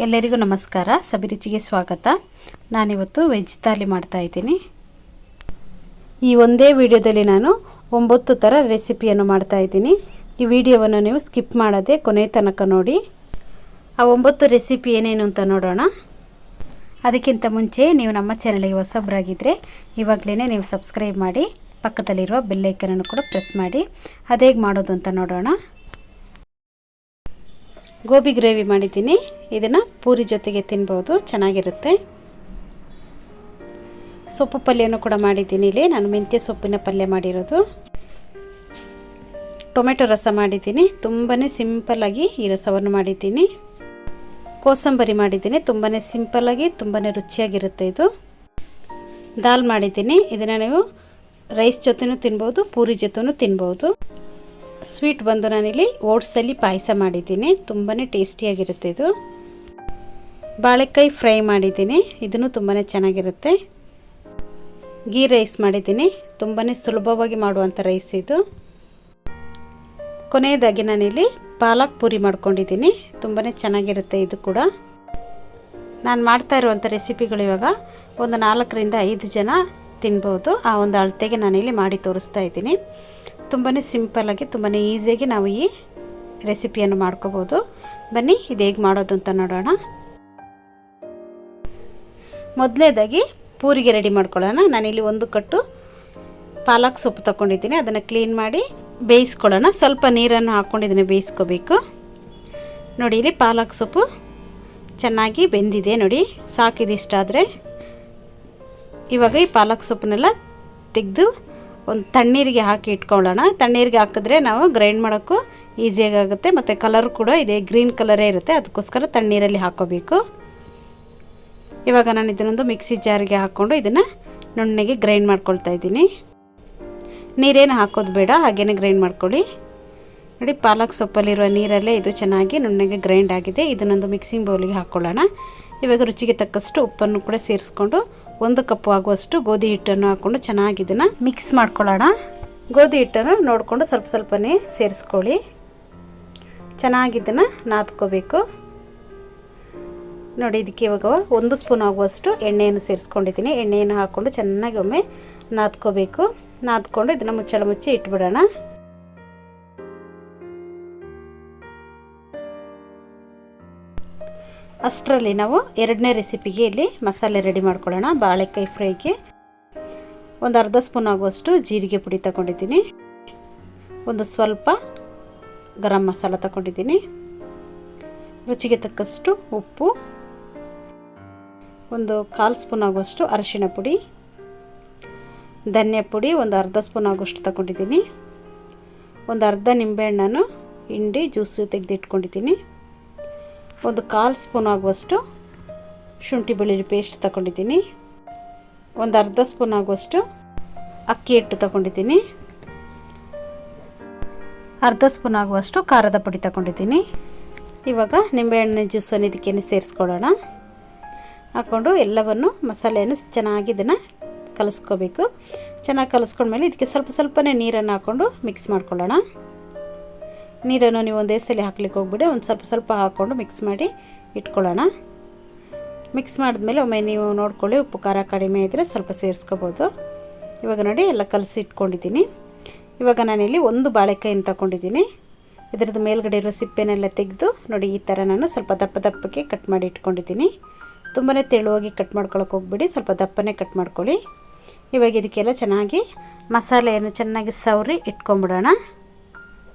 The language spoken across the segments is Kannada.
ಎಲ್ಲರಿಗೂ ನಮಸ್ಕಾರ. ಸಬಿ ರುಚಿಗೆ ಸ್ವಾಗತ. ನಾನಿವತ್ತು ವೆಜ್ ಥಾಲಿ ಮಾಡ್ತಾ ಇದ್ದೀನಿ. ಈ ಒಂದೇ ವಿಡಿಯೋದಲ್ಲಿ ನಾನು 9 ಥರ ರೆಸಿಪಿಯನ್ನು ಮಾಡ್ತಾ ಇದ್ದೀನಿ. ಈ ವಿಡಿಯೋವನ್ನು ನೀವು ಸ್ಕಿಪ್ ಮಾಡದೆ ಕೊನೆ ತನಕ ನೋಡಿ. ಆ 9 ರೆಸಿಪಿ ಏನೇನು ಅಂತ ನೋಡೋಣ. ಅದಕ್ಕಿಂತ ಮುಂಚೆ ನೀವು ನಮ್ಮ ಚಾನಲ್ಗೆ ಹೊಸಬರಾಗಿದ್ದರೆ ಇವಾಗಲೇ ನೀವು ಸಬ್ಸ್ಕ್ರೈಬ್ ಮಾಡಿ, ಪಕ್ಕದಲ್ಲಿರುವ ಬೆಲ್ ಐಕನನ್ನು ಕೂಡ ಪ್ರೆಸ್ ಮಾಡಿ. ಅದೇಗೆ ಮಾಡೋದು ಅಂತ ನೋಡೋಣ. ಗೋಬಿ ಗ್ರೇವಿ ಮಾಡಿದ್ದೀನಿ. ಇದನ್ನು ಪೂರಿ ಜೊತೆಗೆ ತಿನ್ಬೋದು, ಚೆನ್ನಾಗಿರುತ್ತೆ. ಸೊಪ್ಪು ಪಲ್ಯನೂ ಕೂಡ ಮಾಡಿದ್ದೀನಿ. ಇಲ್ಲಿ ನಾನು ಮೆಂತ್ಯ ಸೊಪ್ಪಿನ ಪಲ್ಯ ಮಾಡಿರೋದು. ಟೊಮೆಟೊ ರಸ ಮಾಡಿದ್ದೀನಿ. ತುಂಬಾ ಸಿಂಪಲ್ಲಾಗಿ ಈ ರಸವನ್ನು ಮಾಡಿದ್ದೀನಿ. ಕೋಸಂಬರಿ ಮಾಡಿದ್ದೀನಿ. ತುಂಬಾ ಸಿಂಪಲ್ಲಾಗಿ ತುಂಬಾ ರುಚಿಯಾಗಿರುತ್ತೆ ಇದು. ದಾಲ್ ಮಾಡಿದ್ದೀನಿ. ಇದನ್ನು ನೀವು ರೈಸ್ ಜೊತೆನೂ ತಿನ್ಬೋದು, ಪೂರಿ ಜೊತೆನೂ ತಿನ್ಬೋದು. ಸ್ವೀಟ್ ಬಂದು ನಾನಿಲ್ಲಿ ಓಟ್ಸಲ್ಲಿ ಪಾಯಸ ಮಾಡಿದ್ದೀನಿ. ತುಂಬಾ ಟೇಸ್ಟಿಯಾಗಿರುತ್ತೆ ಇದು. ಬಾಳೆಕಾಯಿ ಫ್ರೈ ಮಾಡಿದ್ದೀನಿ. ಇದನ್ನು ತುಂಬಾ ಚೆನ್ನಾಗಿರುತ್ತೆ. ಗೀ ರೈಸ್ ಮಾಡಿದ್ದೀನಿ. ತುಂಬಾ ಸುಲಭವಾಗಿ ಮಾಡುವಂಥ ರೈಸ್ ಇದು. ಕೊನೆಯದಾಗಿ ನಾನಿಲ್ಲಿ ಪಾಲಕ್ ಪೂರಿ ಮಾಡ್ಕೊಂಡಿದ್ದೀನಿ. ತುಂಬಾ ಚೆನ್ನಾಗಿರುತ್ತೆ ಇದು ಕೂಡ. ನಾನು ಮಾಡ್ತಾ ಇರುವಂಥ ರೆಸಿಪಿಗಳು ಇವಾಗ ಒಂದು 4 ರಿಂದ 5 ಜನ ತಿನ್ಬೋದು. ಆ ಒಂದು ಅಳತೆಗೆ ನಾನಿಲ್ಲಿ ಮಾಡಿ ತೋರಿಸ್ತಾ ಇದ್ದೀನಿ. ತುಂಬಾ ಸಿಂಪಲ್ಲಾಗಿ ತುಂಬಾ ಈಸಿಯಾಗಿ ನಾವು ಈ ರೆಸಿಪಿಯನ್ನು ಮಾಡ್ಕೋಬೋದು. ಬನ್ನಿ ಇದು ಹೇಗೆ ಮಾಡೋದು ಅಂತ ನೋಡೋಣ. ಮೊದಲನೇದಾಗಿ ಪೂರಿಗೆ ರೆಡಿ ಮಾಡ್ಕೊಳ್ಳೋಣ. ನಾನಿಲ್ಲಿ 1 ಕಟ್ಟು ಪಾಲಕ್ ಸೊಪ್ಪು ತಗೊಂಡಿದ್ದೀನಿ. ಅದನ್ನು ಕ್ಲೀನ್ ಮಾಡಿ ಬೇಯಿಸ್ಕೊಳ್ಳೋಣ. ಸ್ವಲ್ಪ ನೀರನ್ನು ಹಾಕ್ಕೊಂಡು ಇದನ್ನು ಬೇಯಿಸ್ಕೋಬೇಕು. ನೋಡಿ, ಇಲ್ಲಿ ಪಾಲಕ್ ಸೊಪ್ಪು ಚೆನ್ನಾಗಿ ಬೆಂದಿದೆ. ನೋಡಿ, ಸಾಕಿದಿಷ್ಟಾದರೆ ಇವಾಗ ಈ ಪಾಲಕ್ ಸೊಪ್ಪನ್ನೆಲ್ಲ ತೆಗೆದು ಒಂದು ತಣ್ಣೀರಿಗೆ ಹಾಕಿ ಇಟ್ಕೊಳ್ಳೋಣ. ತಣ್ಣೀರಿಗೆ ಹಾಕಿದ್ರೆ ನಾವು ಗ್ರೈಂಡ್ ಮಾಡೋಕ್ಕೂ ಈಸಿಯಾಗಿ ಆಗುತ್ತೆ, ಮತ್ತು ಕಲರ್ ಕೂಡ ಇದೆ, ಗ್ರೀನ್ ಕಲರೇ ಇರುತ್ತೆ. ಅದಕ್ಕೋಸ್ಕರ ತಣ್ಣೀರಲ್ಲಿ ಹಾಕೋಬೇಕು. ಇವಾಗ ನಾನು ಇದನ್ನೊಂದು ಮಿಕ್ಸಿ ಜಾರಿಗೆ ಹಾಕ್ಕೊಂಡು ಇದನ್ನು ನುಣ್ಣಗೆ ಗ್ರೈಂಡ್ ಮಾಡ್ಕೊಳ್ತಾ ಇದ್ದೀನಿ. ನೀರೇನು ಹಾಕೋದು ಬೇಡ, ಹಾಗೇ ಗ್ರೈಂಡ್ ಮಾಡ್ಕೊಳ್ಳಿ. ನೋಡಿ, ಪಾಲಕ್ ಸೊಪ್ಪಲ್ಲಿರುವ ನೀರಲ್ಲೇ ಇದು ಚೆನ್ನಾಗಿ ನುಣ್ಣಗೆ ಗ್ರೈಂಡ್ ಆಗಿದೆ. ಇದನ್ನೊಂದು ಮಿಕ್ಸಿಂಗ್ ಬೌಲಿಗೆ ಹಾಕ್ಕೊಳ್ಳೋಣ. ಇವಾಗ ರುಚಿಗೆ ತಕ್ಕಷ್ಟು ಉಪ್ಪನ್ನು ಕೂಡ ಸೇರಿಸ್ಕೊಂಡು 1 ಕಪ್ ಆಗುವಷ್ಟು ಗೋಧಿ ಹಿಟ್ಟನ್ನು ಹಾಕ್ಕೊಂಡು ಚೆನ್ನಾಗಿ ಇದನ್ನು ಮಿಕ್ಸ್ ಮಾಡ್ಕೊಳ್ಳೋಣ. ಗೋಧಿ ಹಿಟ್ಟನ್ನು ನೋಡಿಕೊಂಡು ಸ್ವಲ್ಪ ಸ್ವಲ್ಪನೇ ಸೇರಿಸ್ಕೊಳ್ಳಿ. ಚೆನ್ನಾಗಿ ಇದನ್ನು ನಾದ್ಕೋಬೇಕು. ನೋಡಿ, ಇದಕ್ಕೆ ಇವಾಗ 1 ಸ್ಪೂನ್ ಆಗುವಷ್ಟು ಎಣ್ಣೆಯನ್ನು ಸೇರಿಸ್ಕೊಂಡಿದ್ದೀನಿ. ಎಣ್ಣೆಯನ್ನು ಹಾಕ್ಕೊಂಡು ಚೆನ್ನಾಗಿ ಒಮ್ಮೆ ನಾದ್ಕೋಬೇಕು. ನಾದ್ಕೊಂಡು ಇದನ್ನು ಮುಚ್ಚಿ ಇಟ್ಬಿಡೋಣ. ಅಷ್ಟರಲ್ಲಿ ನಾವು 2ನೇ ರೆಸಿಪಿಗೆ ಇಲ್ಲಿ ಮಸಾಲೆ ರೆಡಿ ಮಾಡ್ಕೊಳ್ಳೋಣ. ಬಾಳೆಕಾಯಿ ಫ್ರೈಗೆ ಒಂದು ಅರ್ಧ ಸ್ಪೂನ್ ಆಗುವಷ್ಟು ಜೀರಿಗೆ ಪುಡಿ ತಗೊಂಡಿದ್ದೀನಿ. ಒಂದು ಸ್ವಲ್ಪ ಗರಂ ಮಸಾಲ ತಗೊಂಡಿದ್ದೀನಿ. ರುಚಿಗೆ ತಕ್ಕಷ್ಟು ಉಪ್ಪು, ಒಂದು 1/4 ಸ್ಪೂನ್ ಆಗುವಷ್ಟು ಅರಿಶಿಣ ಪುಡಿ, ಧನಿಯಾ ಪುಡಿ ಒಂದು ಅರ್ಧ ಸ್ಪೂನ್ ಆಗುವಷ್ಟು ತಗೊಂಡಿದ್ದೀನಿ. ಒಂದು ಅರ್ಧ ನಿಂಬೆಹಣ್ಣನ್ನು ಹಿಂಡಿ ಜ್ಯೂಸು ತೆಗೆದಿಟ್ಕೊಂಡಿದ್ದೀನಿ. ಒಂದು 1/4 ಸ್ಪೂನ್ ಆಗುವಷ್ಟು ಶುಂಠಿ ಬೆಳ್ಳುಳ್ಳಿ ಪೇಸ್ಟ್ ತಗೊಂಡಿದ್ದೀನಿ. ಒಂದು ಅರ್ಧ ಸ್ಪೂನ್ ಆಗುವಷ್ಟು ಅಕ್ಕಿ ಹಿಟ್ಟು ತಗೊಂಡಿದ್ದೀನಿ. ಅರ್ಧ ಸ್ಪೂನ್ ಆಗುವಷ್ಟು ಖಾರದ ಪುಡಿ ತಗೊಂಡಿದ್ದೀನಿ. ಇವಾಗ ನಿಂಬೆಹಣ್ಣಿನ ಜ್ಯೂಸನ್ನು ಇದಕ್ಕೇನೆ ಸೇರಿಸ್ಕೊಳ್ಳೋಣ. ಹಾಕ್ಕೊಂಡು ಎಲ್ಲವನ್ನು ಮಸಾಲೆಯನ್ನು ಚೆನ್ನಾಗಿ ಇದನ್ನು ಕಲಿಸ್ಕೋಬೇಕು. ಚೆನ್ನಾಗಿ ಕಲಿಸ್ಕೊಂಡ್ಮೇಲೆ ಇದಕ್ಕೆ ಸ್ವಲ್ಪನೇ ನೀರನ್ನು ಹಾಕ್ಕೊಂಡು ಮಿಕ್ಸ್ ಮಾಡ್ಕೊಳ್ಳೋಣ. ನೀರನ್ನು ನೀವು ಒಂದೇ ಸಲ ಹಾಕ್ಲಿಕ್ಕೆ ಹೋಗ್ಬಿಡಿ. ಒಂದು ಸ್ವಲ್ಪ ಹಾಕ್ಕೊಂಡು ಮಿಕ್ಸ್ ಮಾಡಿ ಇಟ್ಕೊಳ್ಳೋಣ. ಮಿಕ್ಸ್ ಮಾಡಿದ್ಮೇಲೆ ಒಮ್ಮೆ ನೀವು ನೋಡ್ಕೊಳ್ಳಿ, ಉಪ್ಪು ಖಾರ ಕಡಿಮೆ ಇದ್ದರೆ ಸ್ವಲ್ಪ ಸೇರಿಸ್ಕೋಬೋದು. ಇವಾಗ ನೋಡಿ, ಎಲ್ಲ ಕಲಸಿ ಇಟ್ಕೊಂಡಿದ್ದೀನಿ. ಇವಾಗ ನಾನಿಲ್ಲಿ 1 ಬಾಳೆಕಾಯಿನ ತಗೊಂಡಿದ್ದೀನಿ. ಇದರದ್ದು ಮೇಲ್ಗಡೆ ಇರೋ ಸಿಪ್ಪೆನೆಲ್ಲ ತೆಗೆದು ನೋಡಿ, ಈ ಥರ ನಾನು ಸ್ವಲ್ಪ ದಪ್ಪಕ್ಕೆ ಕಟ್ ಮಾಡಿ ಇಟ್ಕೊಂಡಿದ್ದೀನಿ. ತುಂಬಾ ತೆಳುವಾಗಿ ಕಟ್ ಮಾಡ್ಕೊಳ್ಳೋಕೆ ಹೋಗ್ಬಿಡಿ, ಸ್ವಲ್ಪ ದಪ್ಪನೇ ಕಟ್ ಮಾಡ್ಕೊಳ್ಳಿ. ಇವಾಗ ಇದಕ್ಕೆಲ್ಲ ಚೆನ್ನಾಗಿ ಮಸಾಲೆಯನ್ನು ಚೆನ್ನಾಗಿ ಸವರಿ ಇಟ್ಕೊಂಬಿಡೋಣ.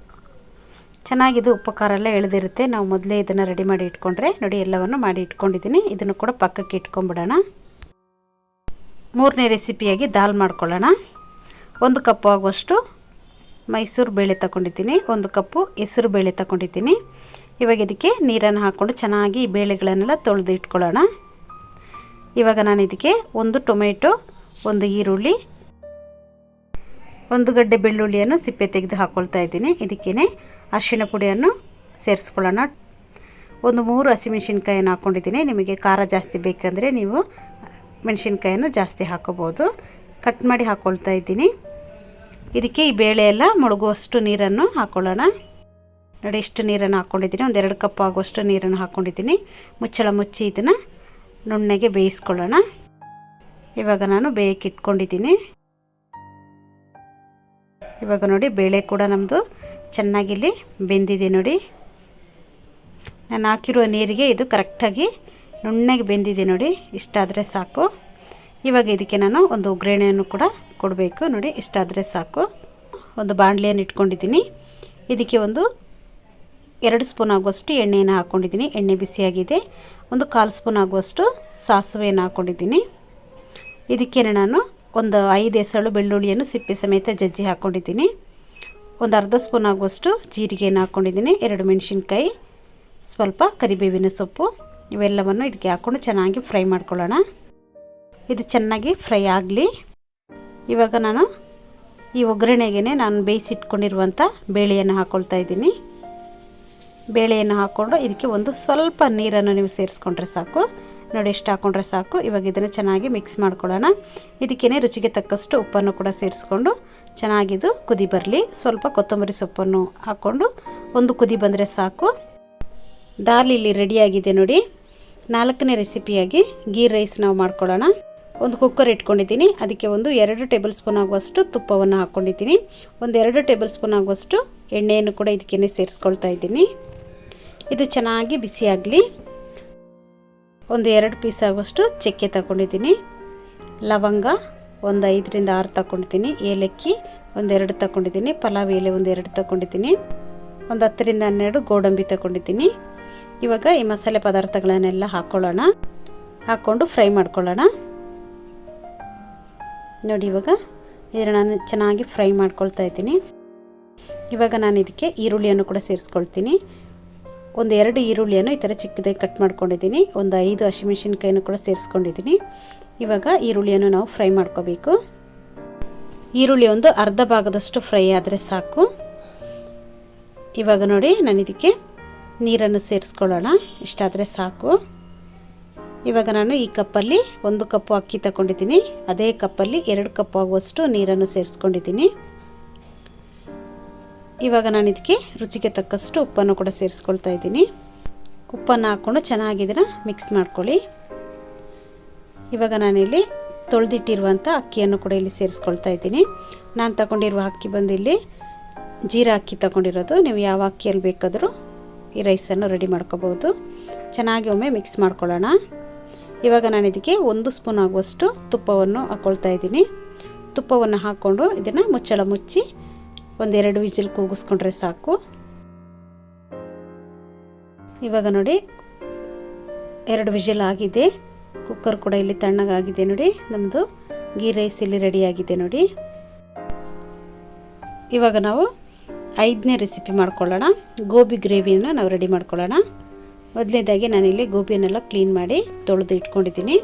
ಚೆನ್ನಾಗಿದು ಉಪ್ಪು ಖಾರ ಎಲ್ಲ ಎಳೆದಿರುತ್ತೆ. ನಾವು ಮೊದಲೇ ಇದನ್ನು ರೆಡಿ ಮಾಡಿ ಇಟ್ಕೊಂಡ್ರೆ ನೋಡಿ, ಎಲ್ಲವನ್ನು ಮಾಡಿ ಇಟ್ಕೊಂಡಿದ್ದೀನಿ. ಇದನ್ನು ಕೂಡ ಪಕ್ಕಕ್ಕೆ ಇಟ್ಕೊಂಬಿಡೋಣ. 3ನೇ ರೆಸಿಪಿಯಾಗಿ ದಾಲ್ ಮಾಡ್ಕೊಳ್ಳೋಣ. 1 ಕಪ್ ಆಗುವಷ್ಟು ಮೈಸೂರು ಬೇಳೆ ತಗೊಂಡಿದ್ದೀನಿ. 1 ಕಪ್ಪು ಹೆಸರು ಬೇಳೆ ತಗೊಂಡಿದ್ದೀನಿ. ಇವಾಗ ಇದಕ್ಕೆ ನೀರನ್ನು ಹಾಕ್ಕೊಂಡು ಚೆನ್ನಾಗಿ ಈ ಬೇಳೆಗಳನ್ನೆಲ್ಲ ತೊಳೆದು ಇಟ್ಕೊಳ್ಳೋಣ. ಇವಾಗ ನಾನು ಇದಕ್ಕೆ 1 ಟೊಮೆಟೊ, 1 ಈರುಳ್ಳಿ, 1 ಗಡ್ಡೆ ಬೆಳ್ಳುಳ್ಳಿಯನ್ನು ಸಿಪ್ಪೆ ತೆಗೆದು ಹಾಕ್ಕೊಳ್ತಾ ಇದ್ದೀನಿ. ಇದಕ್ಕೇ ಅರಿಶಿಣ ಪುಡಿಯನ್ನು ಸೇರಿಸ್ಕೊಳ್ಳೋಣ. 3 ಹಸಿಮೆಣಸಿನ್ಕಾಯನ್ನು ಹಾಕ್ಕೊಂಡಿದ್ದೀನಿ. ನಿಮಗೆ ಖಾರ ಜಾಸ್ತಿ ಬೇಕಂದರೆ ನೀವು ಮೆಣಸಿನ್ಕಾಯನ್ನು ಜಾಸ್ತಿ ಹಾಕೋಬೋದು. ಕಟ್ ಮಾಡಿ ಹಾಕ್ಕೊಳ್ತಾ ಇದ್ದೀನಿ. ಇದಕ್ಕೆ ಈ ಬೇಳೆ ಎಲ್ಲ ಮುಳುಗುವಷ್ಟು ನೀರನ್ನು ಹಾಕ್ಕೊಳ್ಳೋಣ. ನೋಡಿ ಇಷ್ಟು ನೀರನ್ನು ಹಾಕ್ಕೊಂಡಿದ್ದೀನಿ, ಒಂದು 2 ಕಪ್ ಆಗುವಷ್ಟು ನೀರನ್ನು ಹಾಕ್ಕೊಂಡಿದ್ದೀನಿ. ಮುಚ್ಚಳ ಮುಚ್ಚಿ ಇದನ್ನು ನುಣ್ಣಗೆ ಬೇಯಿಸ್ಕೊಳ್ಳೋಣ. ಇವಾಗ ನಾನು ಬೇಯಕ್ಕೆ ಇಟ್ಕೊಂಡಿದ್ದೀನಿ. ಇವಾಗ ನೋಡಿ ಬೇಳೆ ಕೂಡ ನಮ್ಮದು ಚೆನ್ನಾಗಿಲ್ಲಿ ಬೆಂದಿದೆ ನೋಡಿ. ನಾನು ಹಾಕಿರುವ ನೀರಿಗೆ ಇದು ಕರೆಕ್ಟಾಗಿ ನುಣ್ಣಗೆ ಬೆಂದಿದೆ ನೋಡಿ. ಇಷ್ಟಾದರೆ ಸಾಕು. ಇವಾಗ ಇದಕ್ಕೆ ನಾನು ಒಂದು ಒಗ್ಗರಣೆಯನ್ನು ಕೂಡ ಕೊಡಬೇಕು ನೋಡಿ. ಇಷ್ಟಾದರೆ ಸಾಕು. ಒಂದು ಬಾಣಲೆಯನ್ನು ಇಟ್ಕೊಂಡಿದ್ದೀನಿ. ಇದಕ್ಕೆ ಒಂದು 2 ಸ್ಪೂನ್ ಆಗುವಷ್ಟು ಎಣ್ಣೆಯನ್ನು ಹಾಕ್ಕೊಂಡಿದ್ದೀನಿ. ಎಣ್ಣೆ ಬಿಸಿಯಾಗಿದೆ. ಒಂದು 1/4 ಸ್ಪೂನ್ ಆಗುವಷ್ಟು ಸಾಸಿವೆಯನ್ನು ಹಾಕ್ಕೊಂಡಿದ್ದೀನಿ. ಇದಕ್ಕೆ ನಾನು ಒಂದು 5 ಎಸಳು ಬೆಳ್ಳುಳ್ಳಿಯನ್ನು ಸಿಪ್ಪೆ ಸಮೇತ ಜಜ್ಜಿ ಹಾಕ್ಕೊಂಡಿದ್ದೀನಿ. ಒಂದು ಅರ್ಧ ಸ್ಪೂನ್ ಆಗುವಷ್ಟು ಜೀರಿಗೆಯನ್ನು ಹಾಕ್ಕೊಂಡಿದ್ದೀನಿ. 2 ಮೆಣಸಿನ್ಕಾಯಿ, ಸ್ವಲ್ಪ ಕರಿಬೇವಿನ ಸೊಪ್ಪು, ಇವೆಲ್ಲವನ್ನು ಇದಕ್ಕೆ ಹಾಕ್ಕೊಂಡು ಚೆನ್ನಾಗಿ ಫ್ರೈ ಮಾಡ್ಕೊಳ್ಳೋಣ. ಇದು ಚೆನ್ನಾಗಿ ಫ್ರೈ ಆಗಲಿ. ಇವಾಗ ನಾನು ಈ ಒಗ್ಗರಣೆಗೆ ನಾನು ಬೇಯಿಸಿಟ್ಕೊಂಡಿರುವಂಥ ಬೇಳೆಯನ್ನು ಹಾಕ್ಕೊಳ್ತಾ ಇದ್ದೀನಿ. ಬೇಳೆಯನ್ನು ಹಾಕ್ಕೊಂಡು ಇದಕ್ಕೆ ಒಂದು ಸ್ವಲ್ಪ ನೀರನ್ನು ನೀವು ಸೇರಿಸ್ಕೊಂಡ್ರೆ ಸಾಕು ನೋಡಿ. ಎಷ್ಟು ಹಾಕ್ಕೊಂಡ್ರೆ ಸಾಕು. ಇವಾಗ ಇದನ್ನು ಚೆನ್ನಾಗಿ ಮಿಕ್ಸ್ ಮಾಡ್ಕೊಳ್ಳೋಣ. ಇದಕ್ಕೇ ರುಚಿಗೆ ತಕ್ಕಷ್ಟು ಉಪ್ಪನ್ನು ಕೂಡ ಸೇರಿಸ್ಕೊಂಡು ಚೆನ್ನಾಗಿದು ಕುದಿ ಬರಲಿ. ಸ್ವಲ್ಪ ಕೊತ್ತಂಬರಿ ಸೊಪ್ಪನ್ನು ಹಾಕ್ಕೊಂಡು ಒಂದು ಕುದಿ ಬಂದರೆ ಸಾಕು. ದಾಲ್ ಇಲ್ಲಿ ರೆಡಿಯಾಗಿದೆ ನೋಡಿ. 4ನೇ ರೆಸಿಪಿಯಾಗಿ ಗೀ ರೈಸ್ ನಾವು ಮಾಡ್ಕೊಳ್ಳೋಣ. ಒಂದು ಕುಕ್ಕರ್ ಇಟ್ಕೊಂಡಿದ್ದೀನಿ. ಅದಕ್ಕೆ ಒಂದು 2 ಟೇಬಲ್ ಸ್ಪೂನ್ ಆಗುವಷ್ಟು ತುಪ್ಪವನ್ನು ಹಾಕ್ಕೊಂಡಿದ್ದೀನಿ. ಒಂದು 2 ಟೇಬಲ್ ಸ್ಪೂನ್ ಆಗುವಷ್ಟು ಎಣ್ಣೆಯನ್ನು ಕೂಡ ಇದಕ್ಕೇ ಸೇರಿಸ್ಕೊಳ್ತಾ ಇದ್ದೀನಿ. ಇದು ಚೆನ್ನಾಗಿ ಬಿಸಿಯಾಗಲಿ. ಒಂದು 2 ಪೀಸ್ ಆಗುವಷ್ಟು ಚಕ್ಕೆ ತಗೊಂಡಿದ್ದೀನಿ. ಲವಂಗ ಒಂದು 5ರಿಂದ 6 ತಗೊಂಡಿದ್ದೀನಿ. ಏಲಕ್ಕಿ ಒಂದು 2 ತಗೊಂಡಿದ್ದೀನಿ. ಪಲಾವ್ ಎಲೆ ಒಂದು 2 ತಗೊಂಡಿದ್ದೀನಿ. ಒಂದು 10ರಿಂದ 12 ಗೋಡಂಬಿ ತಗೊಂಡಿದ್ದೀನಿ. ಇವಾಗ ಈ ಮಸಾಲೆ ಪದಾರ್ಥಗಳನ್ನೆಲ್ಲ ಹಾಕ್ಕೊಳ್ಳೋಣ. ಹಾಕ್ಕೊಂಡು ಫ್ರೈ ಮಾಡ್ಕೊಳ್ಳೋಣ ನೋಡಿ. ಇವಾಗ ಇದನ್ನು ನಾನು ಚೆನ್ನಾಗಿ ಫ್ರೈ ಮಾಡ್ಕೊಳ್ತಾ ಇದ್ದೀನಿ. ಇವಾಗ ನಾನು ಇದಕ್ಕೆ ಈರುಳ್ಳಿಯನ್ನು ಕೂಡ ಸೇರಿಸ್ಕೊಳ್ತೀನಿ. ಒಂದು 2 ಈರುಳ್ಳಿಯನ್ನು ಈ ಥರ ಚಿಕ್ಕದಾಗಿ ಕಟ್ ಮಾಡ್ಕೊಂಡಿದ್ದೀನಿ. ಒಂದು 5 ಹಸಿಮೆಣಸಿನ್ಕಾಯಿನೂ ಕೂಡ ಸೇರಿಸ್ಕೊಂಡಿದ್ದೀನಿ. ಇವಾಗ ಈರುಳ್ಳಿಯನ್ನು ನಾವು ಫ್ರೈ ಮಾಡ್ಕೋಬೇಕು. ಈರುಳ್ಳಿ ಒಂದು ಅರ್ಧ ಭಾಗದಷ್ಟು ಫ್ರೈ ಆದರೆ ಸಾಕು. ಇವಾಗ ನೋಡಿ ನಾನು ಇದಕ್ಕೆ ನೀರನ್ನು ಸೇರಿಸ್ಕೊಳ್ಳೋಣ. ಇಷ್ಟಾದರೆ ಸಾಕು. ಇವಾಗ ನಾನು ಈ ಕಪ್ಪಲ್ಲಿ 1 ಕಪ್ಪು ಅಕ್ಕಿ ತಗೊಂಡಿದ್ದೀನಿ. ಅದೇ ಕಪ್ಪಲ್ಲಿ 2 ಕಪ್ ಆಗುವಷ್ಟು ನೀರನ್ನು ಸೇರಿಸ್ಕೊಂಡಿದ್ದೀನಿ. ಇವಾಗ ನಾನು ಇದಕ್ಕೆ ರುಚಿಗೆ ತಕ್ಕಷ್ಟು ಉಪ್ಪನ್ನು ಕೂಡ ಸೇರಿಸ್ಕೊಳ್ತಾ ಇದ್ದೀನಿ. ಉಪ್ಪನ್ನು ಹಾಕ್ಕೊಂಡು ಚೆನ್ನಾಗಿ ಇದನ್ನು ಮಿಕ್ಸ್ ಮಾಡ್ಕೊಳ್ಳಿ. ಇವಾಗ ನಾನಿಲ್ಲಿ ತೊಳೆದಿಟ್ಟಿರುವಂಥ ಅಕ್ಕಿಯನ್ನು ಕೂಡ ಇಲ್ಲಿ ಸೇರಿಸ್ಕೊಳ್ತಾ ಇದ್ದೀನಿ. ನಾನು ತಗೊಂಡಿರುವ ಅಕ್ಕಿ ಬಂದು ಇಲ್ಲಿ ಜೀರಾ ಅಕ್ಕಿ ತಗೊಂಡಿರೋದು. ನೀವು ಯಾವ ಅಕ್ಕಿಯಲ್ಲಿ ಬೇಕಾದರೂ ಈ ರೈಸನ್ನು ರೆಡಿ ಮಾಡ್ಕೋಬೋದು. ಚೆನ್ನಾಗಿ ಒಮ್ಮೆ ಮಿಕ್ಸ್ ಮಾಡ್ಕೊಳ್ಳೋಣ. ಇವಾಗ ನಾನು ಇದಕ್ಕೆ 1 ಸ್ಪೂನ್ ಆಗುವಷ್ಟು ತುಪ್ಪವನ್ನು ಹಾಕ್ಕೊಳ್ತಾ ಇದ್ದೀನಿ. ತುಪ್ಪವನ್ನು ಹಾಕ್ಕೊಂಡು ಇದನ್ನು ಮುಚ್ಚಳ ಮುಚ್ಚಿ ಒಂದು 2 ವಿಸಿಲ್ ಕೂಗಿಸ್ಕೊಂಡ್ರೆ ಸಾಕು. ಇವಾಗ ನೋಡಿ 2 ವಿಸಿಲ್ ಆಗಿದೆ. ಕುಕ್ಕರ್ ಕೂಡ ಇಲ್ಲಿ ತಣ್ಣಗಾಗಿದೆ ನೋಡಿ. ನಮ್ಮದು ಗೀ ರೈಸ್ ಇಲ್ಲಿ ರೆಡಿಯಾಗಿದೆ ನೋಡಿ. ಇವಾಗ ನಾವು 5ನೇ ರೆಸಿಪಿ ಮಾಡ್ಕೊಳ್ಳೋಣ. ಗೋಬಿ ಗ್ರೇವಿಯನ್ನು ನಾವು ರೆಡಿ ಮಾಡ್ಕೊಳ್ಳೋಣ. ಮೊದಲನೇದಾಗಿ ನಾನಿಲ್ಲಿ ಗೋಬಿಯನ್ನೆಲ್ಲ ಕ್ಲೀನ್ ಮಾಡಿ ತೊಳೆದು ಇಟ್ಕೊಂಡಿದ್ದೀನಿ.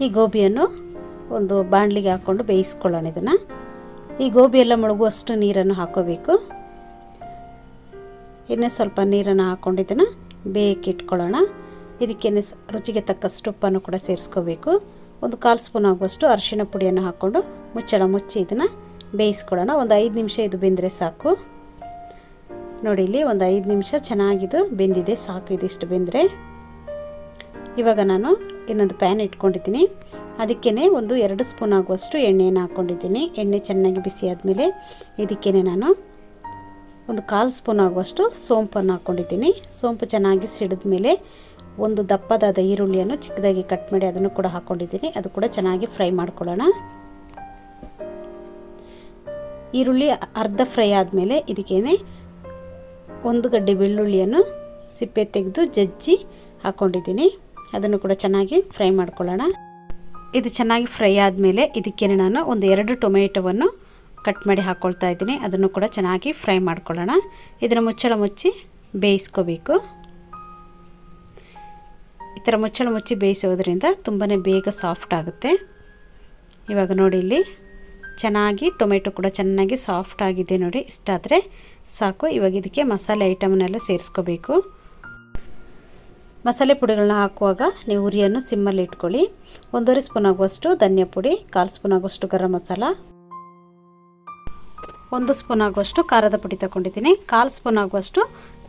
ಈ ಗೋಬಿಯನ್ನು ಒಂದು ಬಾಣಲಿಗೆ ಹಾಕ್ಕೊಂಡು ಬೇಯಿಸ್ಕೊಳ್ಳೋಣ. ಇದನ್ನು ಈ ಗೋಬಿ ಎಲ್ಲ ಮುಳುಗುವಷ್ಟು ನೀರನ್ನು ಹಾಕೋಬೇಕು. ಇನ್ನೂ ಸ್ವಲ್ಪ ನೀರನ್ನು ಹಾಕ್ಕೊಂಡು ಇದನ್ನು ಬೇಯಕ್ಕೆ ಇಟ್ಕೊಳ್ಳೋಣ. ಇದಕ್ಕೆ ರುಚಿಗೆ ತಕ್ಕಷ್ಟು ಉಪ್ಪನ್ನು ಕೂಡ ಸೇರಿಸ್ಕೋಬೇಕು. ಒಂದು 1/4 ಸ್ಪೂನ್ ಆಗುವಷ್ಟು ಅರಿಶಿಣ ಪುಡಿಯನ್ನು ಹಾಕ್ಕೊಂಡು ಮುಚ್ಚಳ ಮುಚ್ಚಿ ಇದನ್ನು ಬೇಯಿಸ್ಕೊಳ್ಳೋಣ. ಒಂದು 5 ನಿಮಿಷ ಇದು ಬೆಂದರೆ ಸಾಕು ನೋಡಿ. ಇಲ್ಲಿ ಒಂದು 5 ನಿಮಿಷ ಚೆನ್ನಾಗಿದು ಬೆಂದಿದೆ ಸಾಕು. ಇದಿಷ್ಟು ಬೆಂದರೆ ಇವಾಗ ನಾನು ಇನ್ನೊಂದು ಪ್ಯಾನ್ ಇಟ್ಕೊಂಡಿದ್ದೀನಿ. ಅದಕ್ಕೇ ಒಂದು 2 ಸ್ಪೂನ್ ಆಗುವಷ್ಟು ಎಣ್ಣೆಯನ್ನು ಹಾಕ್ಕೊಂಡಿದ್ದೀನಿ. ಎಣ್ಣೆ ಚೆನ್ನಾಗಿ ಬಿಸಿ ಆದಮೇಲೆ ಇದಕ್ಕೇ ನಾನು ಒಂದು 1/4 ಸ್ಪೂನ್ ಆಗುವಷ್ಟು ಸೋಂಪನ್ನು ಹಾಕ್ಕೊಂಡಿದ್ದೀನಿ. ಸೋಂಪು ಚೆನ್ನಾಗಿ ಸಿಡಿದ ಮೇಲೆ ಒಂದು ದಪ್ಪದಾದ ಈರುಳ್ಳಿಯನ್ನು ಚಿಕ್ಕದಾಗಿ ಕಟ್ ಮಾಡಿ ಅದನ್ನು ಕೂಡ ಹಾಕ್ಕೊಂಡಿದ್ದೀನಿ. ಅದು ಕೂಡ ಚೆನ್ನಾಗಿ ಫ್ರೈ ಮಾಡ್ಕೊಳ್ಳೋಣ. ಈರುಳ್ಳಿ ಅರ್ಧ ಫ್ರೈ ಆದಮೇಲೆ ಇದಕ್ಕೇ 1 ಗಡ್ಡೆ ಬೆಳ್ಳುಳ್ಳಿಯನ್ನು ಸಿಪ್ಪೆ ತೆಗೆದು ಜಜ್ಜಿ ಹಾಕ್ಕೊಂಡಿದ್ದೀನಿ. ಅದನ್ನು ಕೂಡ ಚೆನ್ನಾಗಿ ಫ್ರೈ ಮಾಡ್ಕೊಳ್ಳೋಣ. ಇದು ಚೆನ್ನಾಗಿ ಫ್ರೈ ಆದಮೇಲೆ ಇದಕ್ಕೇ ನಾನು ಒಂದು 2 ಟೊಮೆಟೊವನ್ನು ಕಟ್ ಮಾಡಿ ಹಾಕ್ಕೊಳ್ತಾ ಇದ್ದೀನಿ. ಅದನ್ನು ಕೂಡ ಚೆನ್ನಾಗಿ ಫ್ರೈ ಮಾಡ್ಕೊಳ್ಳೋಣ. ಇದನ್ನು ಮುಚ್ಚಳ ಮುಚ್ಚಿ ಬೇಯಿಸ್ಕೋಬೇಕು. ಈ ಥರ ಮುಚ್ಚಳ ಮುಚ್ಚಿ ಬೇಯಿಸೋದ್ರಿಂದ ತುಂಬಾ ಬೇಗ ಸಾಫ್ಟ್ ಆಗುತ್ತೆ. ಇವಾಗ ನೋಡಿ ಇಲ್ಲಿ ಚೆನ್ನಾಗಿ ಟೊಮೆಟೊ ಕೂಡ ಚೆನ್ನಾಗಿ ಸಾಫ್ಟ್ ಆಗಿದೆ ನೋಡಿ. ಇಷ್ಟಾದರೆ ಸಾಕು. ಇವಾಗ ಇದಕ್ಕೆ ಮಸಾಲೆ ಐಟಮ್ನೆಲ್ಲ ಸೇರಿಸ್ಕೋಬೇಕು. ಮಸಾಲೆ ಪುಡಿಗಳನ್ನ ಹಾಕುವಾಗ ನೀವು ಉರಿಯನ್ನು ಸಿಮ್ಮಲ್ಲಿ ಇಟ್ಕೊಳ್ಳಿ. 1.5 ಸ್ಪೂನ್ ಆಗುವಷ್ಟು ಧನಿಯಾ ಪುಡಿ, 1/4 ಸ್ಪೂನ್ ಆಗುವಷ್ಟು ಗರಂ ಮಸಾಲ, 1 ಸ್ಪೂನ್ ಆಗುವಷ್ಟು ಖಾರದ ಪುಡಿ ತಗೊಂಡಿದ್ದೀನಿ, 1/4 ಸ್ಪೂನ್ ಆಗುವಷ್ಟು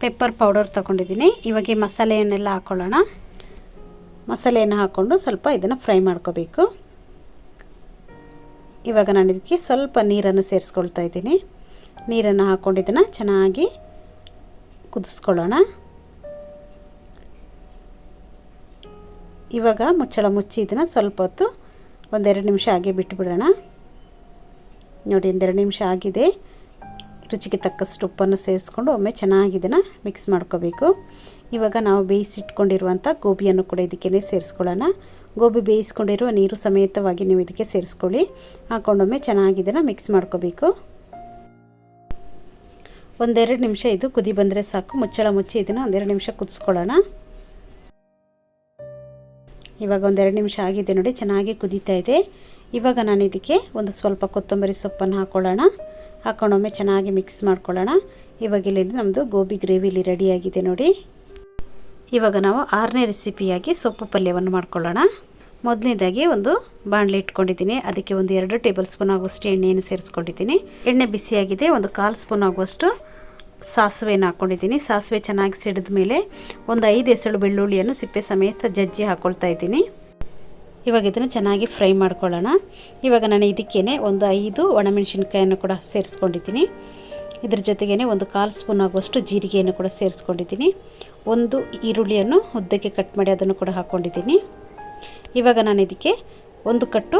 ಪೆಪ್ಪರ್ ಪೌಡರ್ ತಗೊಂಡಿದ್ದೀನಿ. ಇವಾಗ ಈ ಮಸಾಲೆಯನ್ನೆಲ್ಲ ಹಾಕ್ಕೊಳ್ಳೋಣ. ಮಸಾಲೆಯನ್ನು ಹಾಕ್ಕೊಂಡು ಸ್ವಲ್ಪ ಇದನ್ನು ಫ್ರೈ ಮಾಡ್ಕೋಬೇಕು. ಇವಾಗ ನಾನು ಇದಕ್ಕೆ ಸ್ವಲ್ಪ ನೀರನ್ನು ಸೇರಿಸ್ಕೊಳ್ತಾ ಇದ್ದೀನಿ. ನೀರನ್ನು ಹಾಕ್ಕೊಂಡು ಇದನ್ನು ಚೆನ್ನಾಗಿ ಕುದಿಸ್ಕೊಳ್ಳೋಣ. ಇವಾಗ ಮುಚ್ಚಳ ಮುಚ್ಚಿ ಇದನ್ನು ಸ್ವಲ್ಪ ಹೊತ್ತು 1-2 ನಿಮಿಷ ಹಾಗೆ ಬಿಟ್ಟುಬಿಡೋಣ. ನೋಡಿ 1-2 ನಿಮಿಷ ಆಗಿದೆ. ರುಚಿಗೆ ತಕ್ಕಷ್ಟು ಉಪ್ಪನ್ನು ಸೇರಿಸ್ಕೊಂಡು ಒಮ್ಮೆ ಚೆನ್ನಾಗಿ ಇದನ್ನು ಮಿಕ್ಸ್ ಮಾಡ್ಕೋಬೇಕು. ಇವಾಗ ನಾವು ಬೇಯಿಸಿಟ್ಕೊಂಡಿರುವಂಥ ಗೋಬಿಯನ್ನು ಕೂಡ ಇದಕ್ಕೆ ಸೇರಿಸ್ಕೊಳ್ಳೋಣ. ಗೋಬಿ ಬೇಯಿಸ್ಕೊಂಡಿರುವ ನೀರು ಸಮೇತವಾಗಿ ನೀವು ಇದಕ್ಕೆ ಸೇರಿಸ್ಕೊಳ್ಳಿ. ಹಾಕ್ಕೊಂಡೊಮ್ಮೆ ಚೆನ್ನಾಗಿ ಇದನ್ನು ಮಿಕ್ಸ್ ಮಾಡ್ಕೋಬೇಕು. 1-2 ನಿಮಿಷ ಇದು ಕುದಿ ಬಂದರೆ ಸಾಕು. ಮುಚ್ಚಳ ಮುಚ್ಚಿ ಇದನ್ನು 1-2 ನಿಮಿಷ ಕುದಿಸ್ಕೊಳ್ಳೋಣ. ಇವಾಗ 1-2 ನಿಮಿಷ ಆಗಿದೆ ನೋಡಿ, ಚೆನ್ನಾಗಿ ಕುದೀತಾ ಇದೆ. ಇವಾಗ ನಾನು ಇದಕ್ಕೆ ಒಂದು ಸ್ವಲ್ಪ ಕೊತ್ತಂಬರಿ ಸೊಪ್ಪನ್ನು ಹಾಕ್ಕೊಳ್ಳೋಣ. ಹಾಕ್ಕೊಂಡೊಮ್ಮೆ ಚೆನ್ನಾಗಿ ಮಿಕ್ಸ್ ಮಾಡ್ಕೊಳ್ಳೋಣ. ಇವಾಗ ಇಲ್ಲಿ ನಮ್ಮದು ಗೋಬಿ ಗ್ರೇವಿಲಿ ರೆಡಿಯಾಗಿದೆ ನೋಡಿ. ಇವಾಗ ನಾವು 6ನೇ ರೆಸಿಪಿಯಾಗಿ ಸೊಪ್ಪು ಪಲ್ಯವನ್ನು ಮಾಡ್ಕೊಳ್ಳೋಣ. ಮೊದಲನೇದಾಗಿ ಒಂದು ಬಾಣಲೆ ಇಟ್ಕೊಂಡಿದ್ದೀನಿ. ಅದಕ್ಕೆ ಒಂದು 2 ಟೇಬಲ್ ಸ್ಪೂನ್ ಆಗುವಷ್ಟು ಎಣ್ಣೆಯನ್ನು ಸೇರಿಸ್ಕೊಂಡಿದ್ದೀನಿ. ಎಣ್ಣೆ ಬಿಸಿಯಾಗಿದೆ. ಒಂದು 1/4 ಸ್ಪೂನ್ ಆಗುವಷ್ಟು ಸಾಸಿವೆಯನ್ನು ಹಾಕ್ಕೊಂಡಿದ್ದೀನಿ. ಸಾಸಿವೆ ಚೆನ್ನಾಗಿ ಸಿಡಿದ ಮೇಲೆ ಒಂದು 5 ಎಸಳು ಬೆಳ್ಳುಳ್ಳಿಯನ್ನು ಸಿಪ್ಪೆ ಸಮೇತ ಜಜ್ಜಿ ಹಾಕ್ಕೊಳ್ತಾ ಇದ್ದೀನಿ. ಇವಾಗ ಇದನ್ನು ಚೆನ್ನಾಗಿ ಫ್ರೈ ಮಾಡ್ಕೊಳ್ಳೋಣ. ಇವಾಗ ನಾನು ಇದಕ್ಕೇ ಒಂದು 5 ಒಣಮೆಣಸಿನ್ಕಾಯನ್ನು ಕೂಡ ಸೇರಿಸ್ಕೊಂಡಿದ್ದೀನಿ. ಇದ್ರ ಜೊತೆಗೇ ಒಂದು 1/4 ಸ್ಪೂನ್ ಆಗುವಷ್ಟು ಜೀರಿಗೆಯನ್ನು ಕೂಡ ಸೇರಿಸ್ಕೊಂಡಿದ್ದೀನಿ. ಒಂದು ಈರುಳ್ಳಿಯನ್ನು ಉದ್ದಕ್ಕೆ ಕಟ್ ಮಾಡಿ ಅದನ್ನು ಕೂಡ ಹಾಕ್ಕೊಂಡಿದ್ದೀನಿ. ಇವಾಗ ನಾನು ಇದಕ್ಕೆ ಒಂದು ಕಟ್ಟು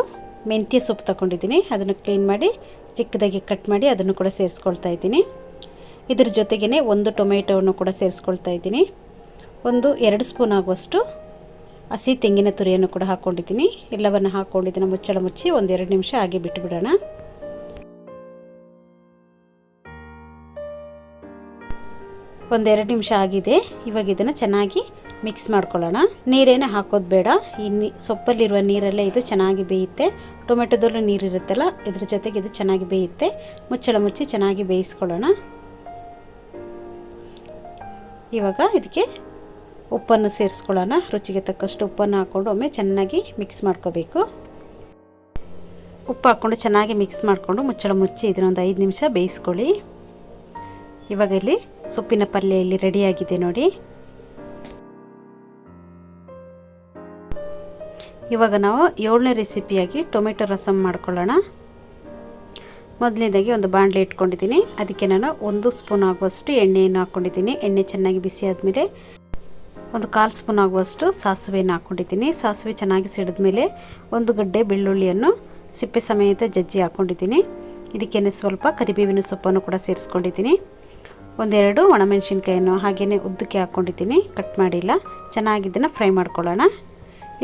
ಮೆಂತ್ಯ ಸೊಪ್ಪು ತಗೊಂಡಿದ್ದೀನಿ. ಅದನ್ನು ಕ್ಲೀನ್ ಮಾಡಿ ಚಿಕ್ಕದಾಗಿ ಕಟ್ ಮಾಡಿ ಅದನ್ನು ಕೂಡ ಸೇರಿಸ್ಕೊಳ್ತಾ ಇದ್ದೀನಿ. ಇದ್ರ ಜೊತೆಗೇ ಒಂದು ಟೊಮೆಟೊವನ್ನು ಕೂಡ ಸೇರಿಸ್ಕೊಳ್ತಾ ಇದ್ದೀನಿ. ಒಂದು 2 ಸ್ಪೂನ್ ಆಗುವಷ್ಟು ಹಸಿ ತೆಂಗಿನ ತುರಿಯನ್ನು ಕೂಡ ಹಾಕ್ಕೊಂಡಿದ್ದೀನಿ. ಎಲ್ಲವನ್ನು ಹಾಕ್ಕೊಂಡಿದ್ದೀನಿ. ಮುಚ್ಚಳ ಮುಚ್ಚಿ 1-2 ನಿಮಿಷ ಹಾಗೆ ಬಿಟ್ಟುಬಿಡೋಣ. ಒಂದೆರಡು ನಿಮಿಷ ಆಗಿದೆ. ಇವಾಗ ಇದನ್ನು ಚೆನ್ನಾಗಿ ಮಿಕ್ಸ್ ಮಾಡ್ಕೊಳ್ಳೋಣ. ನೀರೇನು ಹಾಕೋದು ಬೇಡ. ಈ ಸೊಪ್ಪಲ್ಲಿರುವ ನೀರಲ್ಲೇ ಇದು ಚೆನ್ನಾಗಿ ಬೇಯುತ್ತೆ. ಟೊಮೆಟೊದಲ್ಲೂ ನೀರಿರುತ್ತಲ್ಲ, ಇದ್ರ ಜೊತೆಗೆ ಇದು ಚೆನ್ನಾಗಿ ಬೇಯುತ್ತೆ. ಮುಚ್ಚಳ ಮುಚ್ಚಿ ಚೆನ್ನಾಗಿ ಬೇಯಿಸ್ಕೊಳ್ಳೋಣ. ಇವಾಗ ಇದಕ್ಕೆ ಉಪ್ಪನ್ನು ಸೇರಿಸ್ಕೊಳ್ಳೋಣ. ರುಚಿಗೆ ತಕ್ಕಷ್ಟು ಉಪ್ಪನ್ನು ಹಾಕ್ಕೊಂಡು ಒಮ್ಮೆ ಚೆನ್ನಾಗಿ ಮಿಕ್ಸ್ ಮಾಡ್ಕೋಬೇಕು. ಉಪ್ಪು ಹಾಕ್ಕೊಂಡು ಚೆನ್ನಾಗಿ ಮಿಕ್ಸ್ ಮಾಡಿಕೊಂಡು ಮುಚ್ಚಳ ಮುಚ್ಚಿ ಇದನ್ನೊಂದು 5 ನಿಮಿಷ ಬೇಯಿಸ್ಕೊಳ್ಳಿ. ಇವಾಗ ಇಲ್ಲಿ ಸೊಪ್ಪಿನ ಪಲ್ಯ ಇಲ್ಲಿ ರೆಡಿಯಾಗಿದೆ ನೋಡಿ. ಇವಾಗ ನಾವು 7ನೇ ರೆಸಿಪಿಯಾಗಿ ಟೊಮೆಟೊ ರಸಮ್ ಮಾಡ್ಕೊಳ್ಳೋಣ. ಮೊದಲನೇದಾಗಿ ಒಂದು ಬಾಣಲೆ ಇಟ್ಕೊಂಡಿದ್ದೀನಿ. ಅದಕ್ಕೆ ನಾನು 1 ಸ್ಪೂನ್ ಆಗುವಷ್ಟು ಎಣ್ಣೆಯನ್ನು ಹಾಕ್ಕೊಂಡಿದ್ದೀನಿ. ಎಣ್ಣೆ ಚೆನ್ನಾಗಿ ಬಿಸಿ ಆದಮೇಲೆ ಒಂದು 1/4 ಸ್ಪೂನ್ ಆಗುವಷ್ಟು ಸಾಸಿವೆಯನ್ನು ಹಾಕ್ಕೊಂಡಿದ್ದೀನಿ. ಸಾಸಿವೆ ಚೆನ್ನಾಗಿ ಸಿಡಿದ ಮೇಲೆ ಒಂದು ಗಡ್ಡೆ ಬೆಳ್ಳುಳ್ಳಿಯನ್ನು ಸಿಪ್ಪೆ ಸಮೇತ ಜಜ್ಜಿ ಹಾಕ್ಕೊಂಡಿದ್ದೀನಿ. ಇದಕ್ಕೇನೆ ಸ್ವಲ್ಪ ಕರಿಬೇವಿನ ಸೊಪ್ಪನ್ನು ಕೂಡ ಸೇರಿಸ್ಕೊಂಡಿದ್ದೀನಿ. 1-2 ಒಣಮೆಣಸಿನ್ಕಾಯನ್ನು ಹಾಗೆಯೇ ಉದ್ದಕ್ಕೆ ಹಾಕ್ಕೊಂಡಿದ್ದೀನಿ, ಕಟ್ ಮಾಡಿಲ್ಲ. ಚೆನ್ನಾಗಿ ಇದನ್ನು ಫ್ರೈ ಮಾಡ್ಕೊಳ್ಳೋಣ.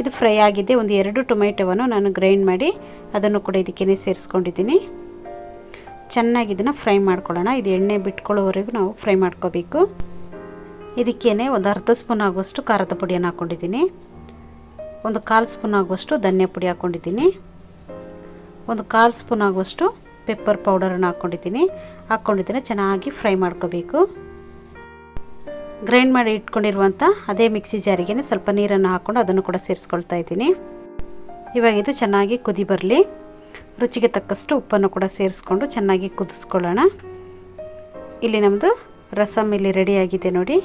ಇದು ಫ್ರೈ ಆಗಿದೆ. ಒಂದು 2 ಟೊಮೆಟೊವನ್ನು ನಾನು ಗ್ರೈಂಡ್ ಮಾಡಿ ಅದನ್ನು ಕೂಡ ಇದಕ್ಕೇ ಸೇರಿಸ್ಕೊಂಡಿದ್ದೀನಿ. ಚೆನ್ನಾಗಿ ಇದನ್ನು ಫ್ರೈ ಮಾಡ್ಕೊಳ್ಳೋಣ. ಇದು ಎಣ್ಣೆ ಬಿಟ್ಕೊಳ್ಳೋವರೆಗೂ ನಾವು ಫ್ರೈ ಮಾಡ್ಕೋಬೇಕು. ಇದಕ್ಕೇನೆ ಒಂದು ಅರ್ಧ ಸ್ಪೂನ್ ಆಗುವಷ್ಟು ಖಾರದ ಪುಡಿಯನ್ನು ಹಾಕ್ಕೊಂಡಿದ್ದೀನಿ. ಒಂದು 1/4 ಸ್ಪೂನ್ ಆಗುವಷ್ಟು ಧನಿಯಾ ಪುಡಿ ಹಾಕ್ಕೊಂಡಿದ್ದೀನಿ. ಒಂದು 1/4 ಸ್ಪೂನ್ ಆಗುವಷ್ಟು ಪೆಪ್ಪರ್ ಪೌಡರನ್ನು ಹಾಕ್ಕೊಂಡಿದ್ದೀನಿ. ಚೆನ್ನಾಗಿ ಫ್ರೈ ಮಾಡ್ಕೋಬೇಕು. ಗ್ರೈಂಡ್ ಮಾಡಿ ಇಟ್ಕೊಂಡಿರುವಂಥ ಅದೇ ಮಿಕ್ಸಿ ಜಾರಿಗೆ ಸ್ವಲ್ಪ ನೀರನ್ನು ಹಾಕ್ಕೊಂಡು ಅದನ್ನು ಕೂಡ ಸೇರಿಸ್ಕೊಳ್ತಾ ಇದ್ದೀನಿ. ಇವಾಗ ಇದು ಚೆನ್ನಾಗಿ ಕುದಿ ಬರಲಿ. ರುಚಿಗೆ ತಕ್ಕಷ್ಟು ಉಪ್ಪನ್ನು ಕೂಡ ಸೇರಿಸ್ಕೊಂಡು ಚೆನ್ನಾಗಿ ಕುದಿಸ್ಕೊಳ್ಳೋಣ. ಇಲ್ಲಿ ನಮ್ಮದು ರಸಮ್ ಇಲ್ಲಿ ರೆಡಿಯಾಗಿದೆ ನೋಡಿ.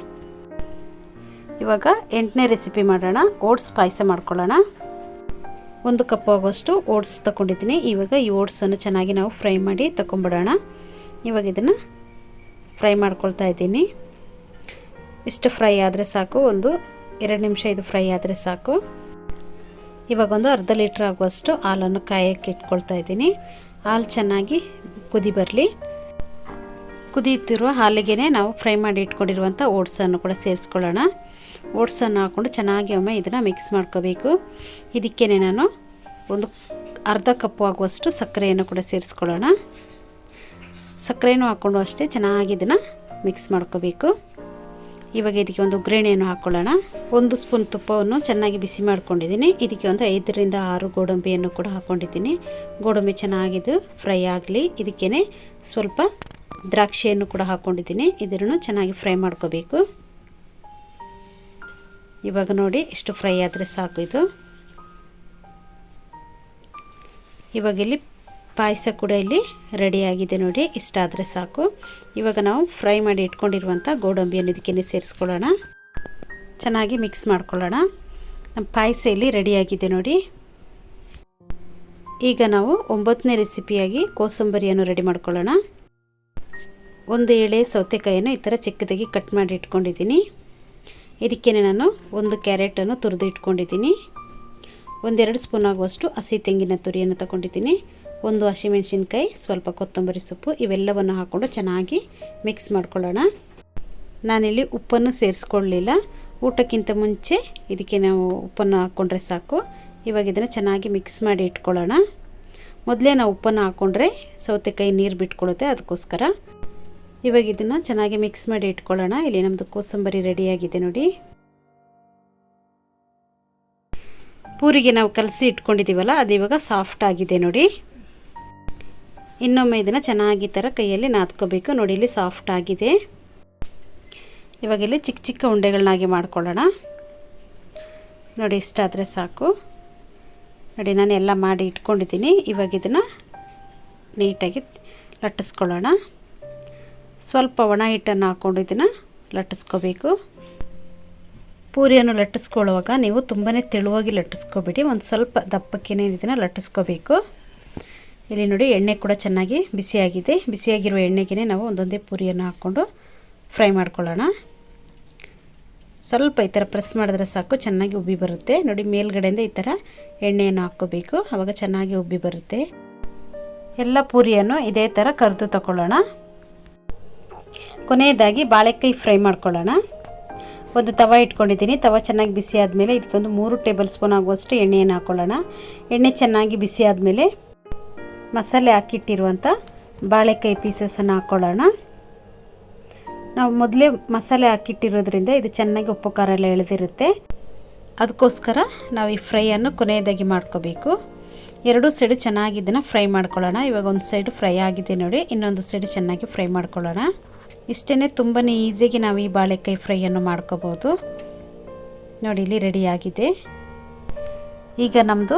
ಇವಾಗ 8ನೇ ರೆಸಿಪಿ ಮಾಡೋಣ. ಓಟ್ಸ್ ಪಾಯಸ ಮಾಡ್ಕೊಳ್ಳೋಣ. 1 ಕಪ್ ಆಗುವಷ್ಟು ಓಟ್ಸ್ ತಗೊಂಡಿದ್ದೀನಿ. ಇವಾಗ ಈ ಓಟ್ಸನ್ನು ಚೆನ್ನಾಗಿ ನಾವು ಫ್ರೈ ಮಾಡಿ ತಗೊಂಡ್ಬಿಡೋಣ. ಇವಾಗ ಇದನ್ನು ಫ್ರೈ ಮಾಡ್ಕೊಳ್ತಾ ಇದ್ದೀನಿ. ಇಷ್ಟು ಫ್ರೈ ಆದರೆ ಸಾಕು. ಒಂದು 2 ನಿಮಿಷ ಇದು ಫ್ರೈ ಆದರೆ ಸಾಕು. ಇವಾಗ ಒಂದು ಅರ್ಧ ಲೀಟ್ರ್ ಆಗುವಷ್ಟು ಹಾಲನ್ನು ಕಾಯಕ್ಕೆ ಇಟ್ಕೊಳ್ತಾ ಇದ್ದೀನಿ. ಹಾಲು ಚೆನ್ನಾಗಿ ಕುದಿ ಬರಲಿ. ಕುದಿಯುತ್ತಿರುವ ಹಾಲಿಗೆ ನಾವು ಫ್ರೈ ಮಾಡಿ ಇಟ್ಕೊಂಡಿರುವಂಥ ಓಟ್ಸನ್ನು ಕೂಡ ಸೇರಿಸ್ಕೊಳ್ಳೋಣ. ಓಟ್ಸನ್ನು ಹಾಕ್ಕೊಂಡು ಚೆನ್ನಾಗಿ ಒಮ್ಮೆ ಇದನ್ನು ಮಿಕ್ಸ್ ಮಾಡ್ಕೋಬೇಕು. ಇದಕ್ಕೇ ನಾನು ಒಂದು ಅರ್ಧ ಕಪ್ಪು ಆಗುವಷ್ಟು ಸಕ್ಕರೆಯನ್ನು ಕೂಡ ಸೇರಿಸ್ಕೊಳ್ಳೋಣ. ಸಕ್ಕರೆನೂ ಹಾಕ್ಕೊಂಡು ಅಷ್ಟೇ ಚೆನ್ನಾಗಿ ಇದನ್ನು ಮಿಕ್ಸ್ ಮಾಡ್ಕೋಬೇಕು. ಇವಾಗ ಇದಕ್ಕೆ ಒಂದು ಒಗ್ಗರಣೆಯನ್ನು ಹಾಕ್ಕೊಳ್ಳೋಣ. 1 ಸ್ಪೂನ್ ತುಪ್ಪವನ್ನು ಚೆನ್ನಾಗಿ ಬಿಸಿ ಮಾಡ್ಕೊಂಡಿದ್ದೀನಿ. ಇದಕ್ಕೆ ಒಂದು 5ರಿಂದ 6 ಗೋಡಂಬಿಯನ್ನು ಕೂಡ ಹಾಕ್ಕೊಂಡಿದ್ದೀನಿ. ಗೋಡಂಬಿ ಚೆನ್ನಾಗಿದ್ದು ಫ್ರೈ ಆಗಲಿ. ಇದಕ್ಕೇ ಸ್ವಲ್ಪ ದ್ರಾಕ್ಷಿಯನ್ನು ಕೂಡ ಹಾಕ್ಕೊಂಡಿದ್ದೀನಿ. ಇದನ್ನು ಚೆನ್ನಾಗಿ ಫ್ರೈ ಮಾಡ್ಕೋಬೇಕು. ಇವಾಗ ನೋಡಿ ಇಷ್ಟು ಫ್ರೈ ಆದರೆ ಸಾಕು ಇದು. ಇವಾಗ ಇಲ್ಲಿ ಪಾಯಸ ಕೂಡ ಇಲ್ಲಿ ರೆಡಿಯಾಗಿದೆ ನೋಡಿ. ಇಷ್ಟಾದರೆ ಸಾಕು. ಇವಾಗ ನಾವು ಫ್ರೈ ಮಾಡಿ ಇಟ್ಕೊಂಡಿರುವಂಥ ಗೋಡಂಬಿಯನ್ನು ಇದಕ್ಕೆ ಸೇರಿಸ್ಕೊಳ್ಳೋಣ. ಚೆನ್ನಾಗಿ ಮಿಕ್ಸ್ ಮಾಡ್ಕೊಳ್ಳೋಣ. ನಮ್ಮ ಪಾಯಸ ಇಲ್ಲಿ ರೆಡಿಯಾಗಿದೆ ನೋಡಿ. ಈಗ ನಾವು 9ನೇ ರೆಸಿಪಿಯಾಗಿ ಕೋಸಂಬರಿಯನ್ನು ರೆಡಿ ಮಾಡ್ಕೊಳ್ಳೋಣ. ಒಂದು ಎಳೆ ಸೌತೆಕಾಯಿಯನ್ನು ಈ ಥರ ಚಿಕ್ಕದಾಗಿ ಕಟ್ ಮಾಡಿ ಇಟ್ಕೊಂಡಿದ್ದೀನಿ. ಇದಕ್ಕೆ ನಾನು ಒಂದು ಕ್ಯಾರೆಟನ್ನು ತುರಿದು ಇಟ್ಕೊಂಡಿದ್ದೀನಿ. 1-2 ಸ್ಪೂನ್ ಆಗುವಷ್ಟು ಹಸಿ ತೆಂಗಿನ ತುರಿಯನ್ನು ತಗೊಂಡಿದ್ದೀನಿ. ಒಂದು ಹಸಿಮೆಣಸಿನ್ಕಾಯಿ, ಸ್ವಲ್ಪ ಕೊತ್ತಂಬರಿ ಸೊಪ್ಪು, ಇವೆಲ್ಲವನ್ನು ಹಾಕ್ಕೊಂಡು ಚೆನ್ನಾಗಿ ಮಿಕ್ಸ್ ಮಾಡ್ಕೊಳ್ಳೋಣ. ನಾನಿಲ್ಲಿ ಉಪ್ಪನ್ನು ಸೇರಿಸ್ಕೊಳ್ಳಲಿಲ್ಲ. ಊಟಕ್ಕಿಂತ ಮುಂಚೆ ಇದಕ್ಕೆ ನಾವು ಉಪ್ಪನ್ನು ಹಾಕ್ಕೊಂಡ್ರೆ ಸಾಕು. ಇವಾಗ ಇದನ್ನು ಚೆನ್ನಾಗಿ ಮಿಕ್ಸ್ ಮಾಡಿ ಇಟ್ಕೊಳ್ಳೋಣ. ಮೊದಲೇ ನಾವು ಉಪ್ಪನ್ನು ಹಾಕ್ಕೊಂಡ್ರೆ ಸೌತೆಕಾಯಿ ನೀರು ಬಿಟ್ಕೊಳ್ಳುತ್ತೆ, ಅದಕ್ಕೋಸ್ಕರ ಇವಾಗ ಇದನ್ನು ಚೆನ್ನಾಗಿ ಮಿಕ್ಸ್ ಮಾಡಿ ಇಟ್ಕೊಳ್ಳೋಣ. ಇಲ್ಲಿ ನಮ್ಮದು ಕೋಸಂಬರಿ ರೆಡಿಯಾಗಿದೆ ನೋಡಿ. ಪೂರಿಗೆ ನಾವು ಕಲಸಿ ಇಟ್ಕೊಂಡಿದ್ದೀವಲ್ಲ, ಅದು ಇವಾಗ ಸಾಫ್ಟ್ ಆಗಿದೆ ನೋಡಿ. ಇನ್ನೊಮ್ಮೆ ಇದನ್ನು ಚೆನ್ನಾಗಿ ಈ ಥರ ಕೈಯಲ್ಲಿ ನಾದ್ಕೋಬೇಕು ನೋಡಿ. ಇಲ್ಲಿ ಸಾಫ್ಟ್ ಆಗಿದೆ. ಇವಾಗ ಇಲ್ಲಿ ಚಿಕ್ಕ ಚಿಕ್ಕ ಉಂಡೆಗಳನ್ನಾಗಿ ಮಾಡ್ಕೊಳ್ಳೋಣ ನೋಡಿ. ಇಷ್ಟಾದರೆ ಸಾಕು ನೋಡಿ. ನಾನು ಎಲ್ಲ ಮಾಡಿ ಇಟ್ಕೊಂಡಿದ್ದೀನಿ. ಇವಾಗ ಇದನ್ನು ನೀಟಾಗಿ ಲಟ್ಟಿಸ್ಕೊಳ್ಳೋಣ. ಸ್ವಲ್ಪ ಒಣ ಹಿಟ್ಟನ್ನು ಹಾಕ್ಕೊಂಡು ಇದನ್ನು ಲಟ್ಟಿಸ್ಕೋಬೇಕು. ಪೂರಿಯನ್ನು ಲಟ್ಟಿಸ್ಕೊಳ್ಳುವಾಗ ನೀವು ತುಂಬಾ ತೆಳುವಾಗಿ ಲಟ್ಟಿಸ್ಕೋಬೇಡಿ, ಒಂದು ಸ್ವಲ್ಪ ದಪ್ಪಕ್ಕೇ ಇದನ್ನು ಲಟ್ಟಿಸ್ಕೋಬೇಕು. ಇಲ್ಲಿ ನೋಡಿ, ಎಣ್ಣೆ ಕೂಡ ಚೆನ್ನಾಗಿ ಬಿಸಿಯಾಗಿದೆ. ಬಿಸಿಯಾಗಿರುವ ಎಣ್ಣೆಗೆ ನಾವು ಒಂದೊಂದೇ ಪೂರಿಯನ್ನು ಹಾಕ್ಕೊಂಡು ಫ್ರೈ ಮಾಡ್ಕೊಳ್ಳೋಣ. ಸ್ವಲ್ಪ ಈ ಥರ ಪ್ರೆಸ್ ಮಾಡಿದ್ರೆ ಸಾಕು, ಚೆನ್ನಾಗಿ ಉಬ್ಬಿ ಬರುತ್ತೆ ನೋಡಿ. ಮೇಲ್ಗಡೆಯಿಂದ ಈ ಥರ ಎಣ್ಣೆಯನ್ನು ಹಾಕ್ಕೋಬೇಕು, ಆವಾಗ ಚೆನ್ನಾಗಿ ಉಬ್ಬಿ ಬರುತ್ತೆ. ಎಲ್ಲ ಪೂರಿಯನ್ನು ಇದೇ ಥರ ಕರೆದು ತಗೊಳ್ಳೋಣ. ಕೊನೆಯದಾಗಿ ಬಾಳೆಕಾಯಿ ಫ್ರೈ ಮಾಡ್ಕೊಳ್ಳೋಣ. ಒಂದು ತವ ಇಟ್ಕೊಂಡಿದ್ದೀನಿ. ತವ ಚೆನ್ನಾಗಿ ಬಿಸಿ ಆದಮೇಲೆ ಇದಕ್ಕೊಂದು 3 ಟೇಬಲ್ ಸ್ಪೂನ್ ಆಗುವಷ್ಟು ಎಣ್ಣೆಯನ್ನು ಹಾಕ್ಕೊಳ್ಳೋಣ. ಎಣ್ಣೆ ಚೆನ್ನಾಗಿ ಬಿಸಿ ಆದಮೇಲೆ ಮಸಾಲೆ ಹಾಕಿಟ್ಟಿರುವಂಥ ಬಾಳೆಕಾಯಿ ಪೀಸಸನ್ನು ಹಾಕ್ಕೊಳ್ಳೋಣ. ನಾವು ಮೊದಲೇ ಮಸಾಲೆ ಹಾಕಿಟ್ಟಿರೋದ್ರಿಂದ ಇದು ಚೆನ್ನಾಗಿ ಉಪ್ಪು ಖಾರ ಎಲ್ಲ ಎಳೆದಿರುತ್ತೆ, ಅದಕ್ಕೋಸ್ಕರ ನಾವು ಈ ಫ್ರೈಯನ್ನು ಕೊನೆಯದಾಗಿ ಮಾಡ್ಕೋಬೇಕು. 2 ಸೈಡು ಚೆನ್ನಾಗಿ ಇದನ್ನು ಫ್ರೈ ಮಾಡ್ಕೊಳ್ಳೋಣ. ಇವಾಗ ಒಂದು ಸೈಡು ಫ್ರೈ ಆಗಿದೆ ನೋಡಿ, ಇನ್ನೊಂದು ಸೈಡು ಚೆನ್ನಾಗಿ ಫ್ರೈ ಮಾಡ್ಕೊಳ್ಳೋಣ. ಇಷ್ಟೇ, ತುಂಬಾ ಈಸಿಯಾಗಿ ನಾವು ಈ ಬಾಳೆಕಾಯಿ ಫ್ರೈಯನ್ನು ಮಾಡ್ಕೋಬೋದು ನೋಡಿ. ಇಲ್ಲಿ ರೆಡಿಯಾಗಿದೆ. ಈಗ ನಮ್ಮದು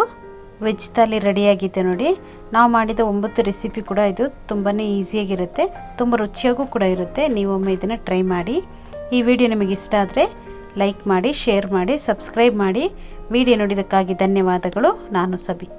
ವೆಜ್ ಥಾಲಿ ರೆಡಿಯಾಗಿದೆ ನೋಡಿ. ನಾವು ಮಾಡಿದ 9 ರೆಸಿಪಿ ಕೂಡ ಇದು ತುಂಬಾ ಈಸಿಯಾಗಿರುತ್ತೆ, ತುಂಬ ರುಚಿಯಾಗೂ ಕೂಡ ಇರುತ್ತೆ. ನೀವೊಮ್ಮೆ ಇದನ್ನು ಟ್ರೈ ಮಾಡಿ. ಈ ವಿಡಿಯೋ ನಿಮಗೆ ಇಷ್ಟ ಆದರೆ ಲೈಕ್ ಮಾಡಿ, ಶೇರ್ ಮಾಡಿ, ಸಬ್ಸ್ಕ್ರೈಬ್ ಮಾಡಿ. ವಿಡಿಯೋ ನೋಡಿದ್ದಕ್ಕಾಗಿ ಧನ್ಯವಾದಗಳು. ನಾನು ಸಬಿ.